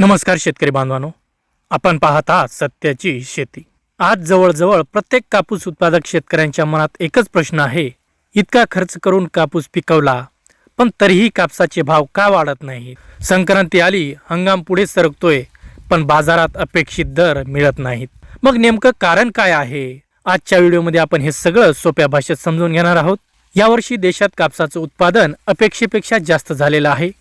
नमस्कार शेतकरी बांधवांनो, आपण पाहत आहात सत्याची शेती। आज जवळजवळ प्रत्येक कापूस उत्पादक शेतकऱ्यांच्या मनात एकच प्रश्न आहे, इतका खर्च करून कापूस पिकवला पण तरीही कापसाचे भाव का वाढत नाही। संक्रांती आली, हंगाम पुढे सरकतोय पण बाजारात अपेक्षित दर मिळत नाहीत। मग नेमकं कारण काय आहे? आजच्या व्हिडिओमध्ये आपण हे सगळं सोप्या भाषेत समजून घेणार आहोत। यावर्षी देशात कापसाचं उत्पादन अपेक्षेपेक्षा जास्त झालेलं आहे।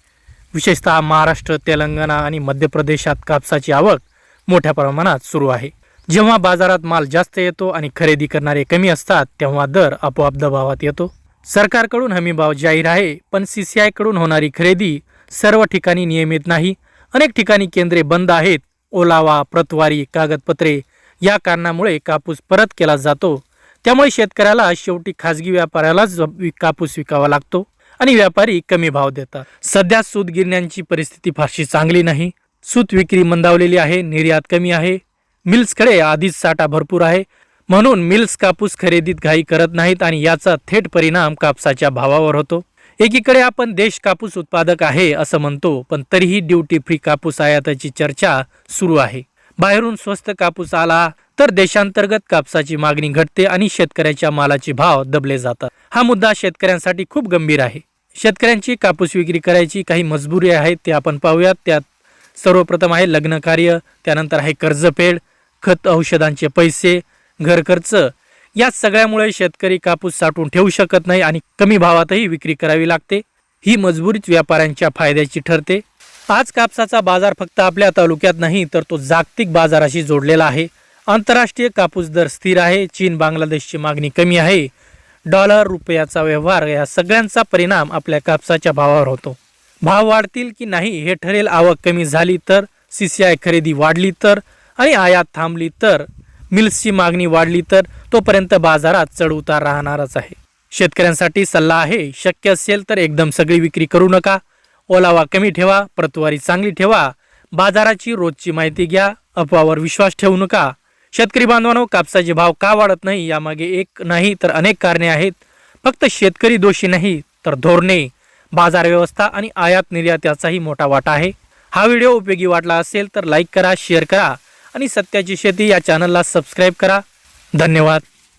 विशेषतः महाराष्ट्र, तेलंगणा आणि मध्य प्रदेशात कापसाची आवक मोठ्या प्रमाणात सुरू आहे। जेव्हा बाजारात माल जास्त येतो आणि खरेदी करणारे कमी असतात तेव्हा दर आपोआप दबावात येतो। सरकारकडून हमी भाव जाहीर आहे पण CCI कडून होणारी खरेदी सर्व ठिकाणी नियमित नाही। अनेक ठिकाणी केंद्रे बंद आहेत। ओलावा, प्रतवारी, कागदपत्रे या कारणामुळे कापूस परत केला जातो। त्यामुळे शेतकऱ्याला शेवटी खासगी व्यापाऱ्यालाच कापूस विकावा लागतो आणि व्यापारी कमी भाव देतात। सध्या सूत गिरण्यांची परिस्थिती फारशी चांगली नाही। सूत विक्री मंदावलेली आहे, निर्यात कमी आहे। मिल्सकडे आधीच साठा भरपूर आहे, म्हणून मिल्स कापूस खरेदीत घाई करत नाहीत आणि याचा थेट परिणाम कापसाच्या भावावर होतो। एकीकडे आपण देश कापूस उत्पादक आहे असं म्हणतो, पण तरीही ड्युटी फ्री कापूस आयातीची चर्चा सुरू आहे। बाहेरून स्वस्त कापूस आला तर देशांतर्गत कापसाची मागणी घटते आणि शेतकऱ्याच्या मालाचे भाव दबले जातात। हा मुद्दा शेतकऱ्यांसाठी खूप गंभीर आहे। शेतकऱ्यांची कापूस विक्री करायची काही मजबुरी आहे, ते आपण पाहूयात। त्यात सर्वप्रथम आहे लग्न कार्य, त्यानंतर आहे कर्जफेड, खत औषधांचे पैसे, घर खर्च। या सगळ्यामुळे शेतकरी कापूस साठवून ठेवू शकत नाही आणि कमी भावातही विक्री करावी लागते। ही मजबुरीच व्यापाऱ्यांच्या फायद्याची ठरते। आज कापसाचा बाजार फक्त आपल्या तालुक्यात नाही तर तो जागतिक बाजाराशी जोडलेला आहे। आंतरराष्ट्रीय कापूस दर स्थिर आहे। चीन, बांगलादेशची मागणी कमी आहे। डॉलर, रुपयाचा व्यवहार या सगळ्यांचा परिणाम आपल्या कापसाच्या भावावर होतो। भाव वाढतील की नाही हे ठरेल आवक कमी झाली तर, CCI खरेदी वाढली तर आणि आयात थांबली तर, मिल्सची मागणी वाढली तर तोपर्यंत बाजारात चढ उतार राहणारच आहे। शेतकऱ्यांसाठी सल्ला आहे, शक्य असेल तर एकदम सगळी विक्री करू नका। ओलावा कमी ठेवा, प्रतवारी चांगली ठेवा, बाजाराची रोजची माहिती घ्या, अफवावर विश्वास ठेवू नका। शेतकरी बांधवांनो, कापसाचे भाव का वाढत नाही यामागे एक नाही तर अनेक कारणे आहेत। फक्त शेतकरी दोषी नाही तर धोरणे, बाजार व्यवस्था आणि आयात निर्यात याचाही मोठा वाटा आहे। हा व्हिडिओ उपयोगी वाटला असेल तर लाईक करा, शेअर करा आणि सत्याची शेती या चॅनलला सबस्क्राईब करा। धन्यवाद।